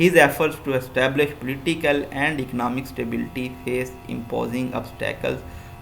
His efforts to establish political and economic stability face imposing obstacles।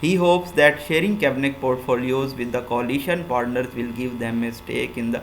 He hopes that sharing cabinet portfolios with the coalition partners will give them a stake in the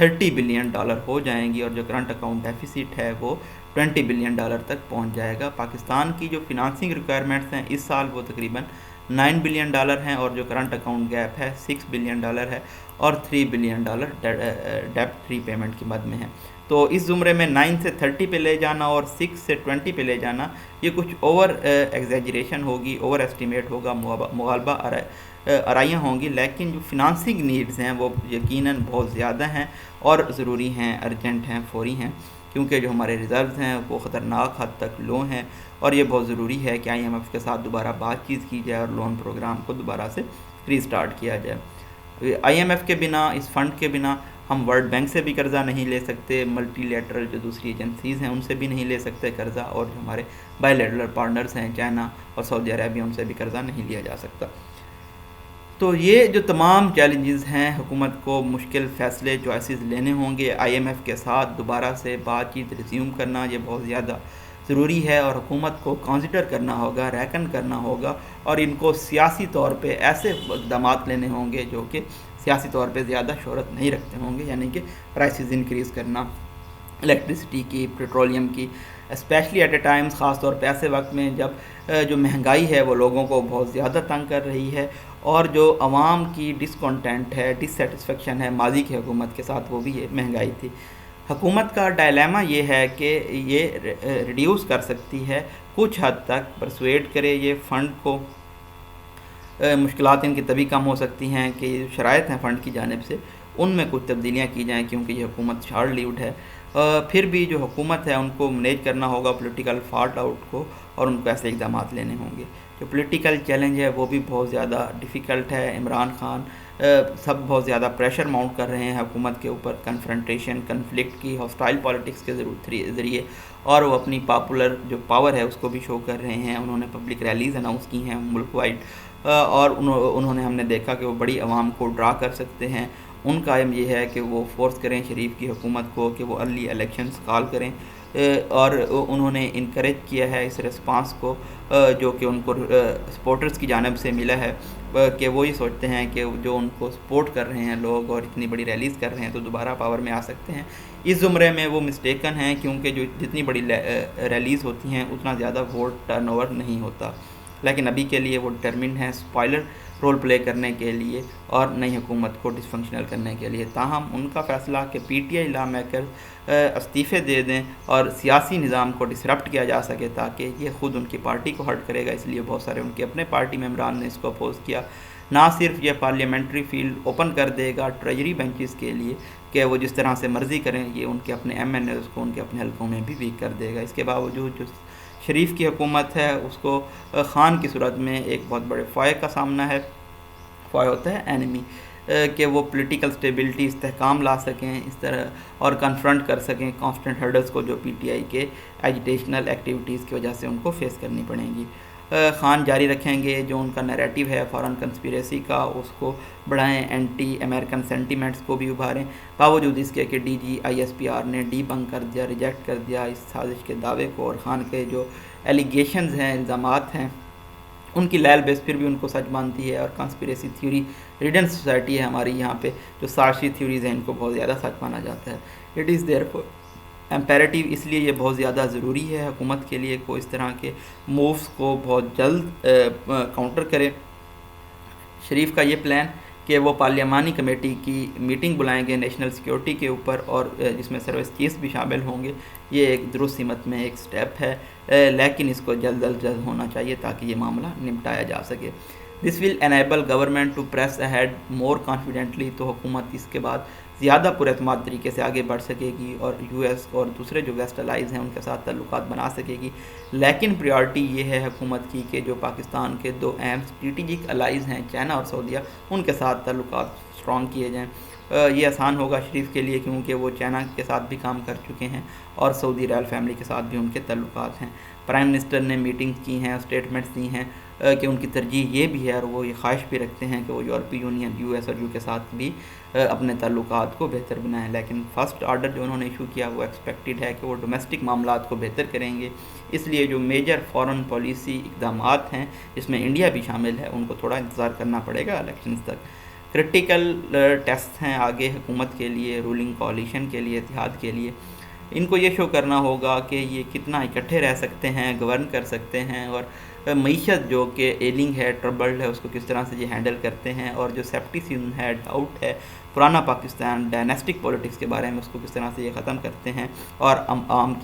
$30 billion ہو جائیں گی اور جو current account deficit ہے وہ $20 billion تک پہنچ جائے گا۔ پاکستان کی جو فنانسنگ ریکوائرمنٹس ہیں اس سال وہ تقریباً $9 بلین ہیں، اور جو کرنٹ اکاؤنٹ گیپ ہے $6 بلین ہے، اور $3 بلین ڈیپٹ ری پیمنٹ کی مد میں ہے۔ تو اس زمرے میں 9 سے 30 پہ لے جانا اور 6 سے 20 پہ لے جانا یہ کچھ اوور ایگزیجریشن ہوگی، اوور ایسٹیمیٹ ہوگا، مغالبہ آرائیاں ہوں گی، لیکن جو فنانسنگ نیڈز ہیں وہ یقیناً بہت زیادہ ہیں اور ضروری ہیں، ارجنٹ ہیں، فوری ہیں، کیونکہ جو ہمارے ریزروز ہیں وہ خطرناک حد تک لو ہیں، اور یہ بہت ضروری ہے کہ IMF کے ساتھ دوبارہ بات چیت کی جائے اور لون پروگرام کو دوبارہ سے ری سٹارٹ کیا جائے۔ IMF کے بنا، اس فنڈ کے بنا ہم ورلڈ بینک سے بھی قرضہ نہیں لے سکتے، ملٹی لیٹرل جو دوسری ایجنسیز ہیں ان سے بھی نہیں لے سکتے قرضہ، اور جو ہمارے بائی لیٹرل پارٹنرز ہیں چائنا اور سعودی عربیہ ان سے بھی قرضہ نہیں لیا جا سکتا۔ تو یہ جو تمام چیلنجز ہیں، حکومت کو مشکل فیصلے چوائسیز لینے ہوں گے، IMF کے ساتھ دوبارہ سے بات چیت ریزیوم کرنا یہ بہت زیادہ ضروری ہے، اور حکومت کو کنسیڈر کرنا ہوگا، ریکن کرنا ہوگا، اور ان کو سیاسی طور پہ ایسے اقدامات لینے ہوں گے جو کہ سیاسی طور پہ زیادہ شہرت نہیں رکھتے ہوں گے، یعنی کہ پرائسز انکریز کرنا الیکٹریسٹی کی، پیٹرولیم کی، اسپیشلی ایٹ اے ٹائمز، خاص طور پہ ایسے وقت میں جب جو مہنگائی ہے وہ لوگوں کو بہت زیادہ تنگ کر رہی ہے، اور جو عوام کی ڈسکنٹینٹ ہے، ڈسسیٹسفیکشن ہے ماضی کی حکومت کے ساتھ، وہ بھی یہ مہنگائی تھی۔ حکومت کا ڈائلیما یہ ہے کہ یہ ریڈیوس کر سکتی ہے کچھ حد تک، پرسویٹ کرے یہ فنڈ کو، مشکلات ان کی تبھی کم ہو سکتی ہیں کہ شرائط ہیں فنڈ کی جانب سے ان میں کچھ تبدیلیاں کی جائیں، کیونکہ یہ حکومت شارٹ لیوڈ ہے۔ پھر بھی جو حکومت ہے ان کو مینیج کرنا ہوگا پولیٹیکل فالٹ آؤٹ کو، اور ان کو ایسے اقدامات لینے ہوں گے۔ جو پولیٹیکل چیلنج ہے وہ بھی بہت زیادہ ڈیفیکلٹ ہے، عمران خان سب بہت زیادہ پریشر ماؤنٹ کر رہے ہیں حکومت کے اوپر، کنفرنٹیشن، کنفلکٹ کی، ہاسٹائل پالیٹکس کے ذریعے، اور وہ اپنی پاپولر جو پاور ہے اس کو بھی شو کر رہے ہیں۔ انہوں نے پبلک ریلیز اناؤنس کی ہیں ملک وائڈ، اور انہوں نے، ہم نے دیکھا کہ وہ بڑی عوام کو ڈرا کر سکتے ہیں۔ ان کا ایم یہ ہے کہ وہ فورس کریں شریف کی حکومت کو کہ وہ ارلی الیکشنز کال کریں، اور انہوں نے انکریج کیا ہے اس ریسپانس کو جو کہ ان کو سپورٹرز کی جانب سے ملا ہے، کہ وہ یہ سوچتے ہیں کہ جو ان کو سپورٹ کر رہے ہیں لوگ اور اتنی بڑی ریلیز کر رہے ہیں تو دوبارہ پاور میں آ سکتے ہیں۔ اس زمرے میں وہ مسٹیکن ہیں، کیونکہ جو جتنی بڑی ریلیز ہوتی ہیں اتنا زیادہ ووٹ ٹرن اوور نہیں ہوتا، لیکن ابھی کے لیے وہ ڈٹرمنڈ ہیں اسپائلر رول پلے کرنے کے لیے اور نئی حکومت کو ڈس فنکشنل کرنے کے لیے۔ تاہم ان کا فیصلہ کہ PTI لا میکر استعفے دے دیں اور سیاسی نظام کو ڈسرپٹ کیا جا سکے تاکہ یہ خود ان کی پارٹی کو ہرٹ کرے گا، اس لیے بہت سارے ان کے اپنے پارٹی ممبران نے اس کو اپوز کیا۔ نہ صرف یہ پارلیمنٹری فیلڈ اوپن کر دے گا ٹریجری بینچز کے لیے کہ وہ جس طرح سے مرضی کریں، یہ ان کے اپنے MNAs کو ان کے اپنے حلقوں میں بھی ویک کر دے گا۔ اس کے باوجود جو شریف کی حکومت ہے اس کو خان کی صورت میں ایک بہت بڑے فائق کا سامنا ہے، فائق ہوتا ہے اینمی، کہ وہ پولیٹیکل سٹیبلٹی، استحکام لا سکیں اس طرح، اور کنفرنٹ کر سکیں کانسٹنٹ ہرڈلز کو جو PTI کے ایجیٹیشنل ایکٹیویٹیز کی وجہ سے ان کو فیس کرنی پڑیں گی۔ خان جاری رکھیں گے جو ان کا نیریٹو ہے فارن کنسپیریسی کا، اس کو بڑھائیں، اینٹی امریکن سینٹیمنٹس کو بھی ابھاریں، باوجود اس کے کہ DG ISPR نے ڈی بنک کر دیا، ریجیکٹ کر دیا اس سازش کے دعوے کو، اور خان کے جو ایلیگیشنز ہیں، الزامات ہیں، ان کی لیل بیس پھر بھی ان کو سچ مانتی ہے، اور کنسپیریسی تھیوری ریڈن سوسائٹی ہے ہماری یہاں پہ، جو سازشی تھیوریز ہیں ان کو بہت زیادہ سچ مانا جاتا ہے۔ It is therefore imperative, اس لیے یہ بہت زیادہ ضروری ہے حکومت کے لیے کو اس طرح کے مووز کو بہت جلد کاؤنٹر کرے۔ شریف کا یہ پلان کہ وہ پارلیمانی کمیٹی کی میٹنگ بلائیں گے نیشنل سیکیورٹی کے اوپر، اور جس میں سروس چیفز بھی شامل ہوں گے، یہ ایک درست سمت میں ایک سٹیپ ہے، لیکن اس کو جلد از جلد ہونا چاہیے تاکہ یہ معاملہ نمٹایا جا سکے۔ This will enable government to press ahead more confidently, تو حکومت اس کے بعد زیادہ پراعتماد طریقے سے آگے بڑھ سکے گی، اور US اور دوسرے جو ویسٹ الائز ہیں ان کے ساتھ تعلقات بنا سکے گی۔ لیکن پریارٹی یہ ہے حکومت کی کہ جو پاکستان کے دو اہم اسٹریٹجک الائز ہیں چائنا اور سعودیہ، ان کے ساتھ تعلقات اسٹرانگ کیے جائیں۔ یہ آسان ہوگا شریف کے لیے، کیونکہ وہ چائنا کے ساتھ بھی کام کر چکے ہیں اور سعودی رائل فیملی کے ساتھ بھی ان کے تعلقات ہیں۔ پرائم منسٹر نے میٹنگز کی ہیں، اسٹیٹمنٹس دی ہیں کہ ان کی ترجیح یہ بھی ہے اور وہ یہ خواہش بھی رکھتے ہیں کہ وہ یورپی یونین، US اور UK کے ساتھ بھی اپنے تعلقات کو بہتر بنائیں۔ لیکن فرسٹ آرڈر جو انہوں نے ایشو کیا وہ ایکسپیکٹڈ ہے کہ وہ ڈومیسٹک معاملات کو بہتر کریں گے، اس لیے جو میجر فارن پالیسی اقدامات ہیں جس میں انڈیا بھی شامل ہے ان کو تھوڑا انتظار کرنا پڑے گا الیکشنز تک۔ کرٹیکل ٹیسٹ ہیں آگے حکومت کے لیے، رولنگ کولیشن کے لیے، اتحاد کے لیے. ان کو یہ شو کرنا ہوگا کہ یہ کتنا اکٹھے رہ سکتے ہیں، گورن کر سکتے ہیں، اور معیشت جو کہ ایلنگ ہے، ٹربلڈ ہے، اس کو کس طرح سے یہ ہینڈل کرتے ہیں، اور جو سیپٹیسم ہے، ڈاؤٹ ہے پرانا پاکستان ڈائناسٹک پولیٹکس کے بارے میں، اس کو کس طرح سے یہ ختم کرتے ہیں، اور عوام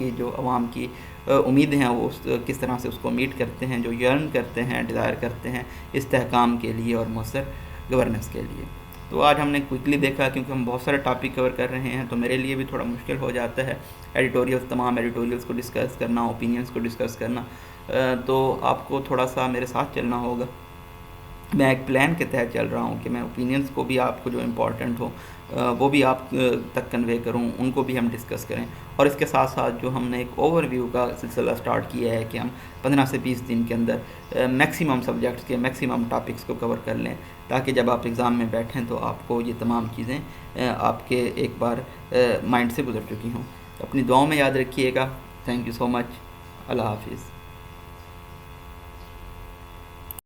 کی امیدیں ہیں وہ کس طرح سے اس کو میٹ کرتے ہیں، جو یرن کرتے ہیں، ڈیزائر کرتے ہیں استحکام کے لیے اور مؤثر گورننس کے لیے. تو آج ہم نے کوئکلی دیکھا کیونکہ ہم بہت سارے ٹاپک کور کر رہے ہیں، تو میرے لیے بھی تھوڑا مشکل ہو جاتا ہے تمام ایڈیٹوریلز کو ڈسکس کرنا، اوپینینس کو ڈسکس کرنا. تو آپ کو تھوڑا سا میرے ساتھ چلنا ہوگا. میں ایک پلان کے تحت چل رہا ہوں کہ میں اوپینینس کو بھی آپ کو جو امپورٹنٹ ہو وہ بھی آپ تک کنوے کروں، ان کو بھی ہم ڈسکس کریں. اور اس کے ساتھ ساتھ جو ہم نے ایک اوور ویو کا سلسلہ سٹارٹ کیا ہے کہ ہم 15 سے 20 دن کے اندر میکسیمم سبجیکٹس کے میکسیمم ٹاپکس کو کور کر لیں، تاکہ جب آپ ایگزام میں بیٹھیں تو آپ کو یہ تمام چیزیں آپ کے ایک بار مائنڈ سے گزر چکی ہوں. اپنی دعاؤں میں یاد رکھیے گا. تھینک یو سو مچ. اللہ حافظ.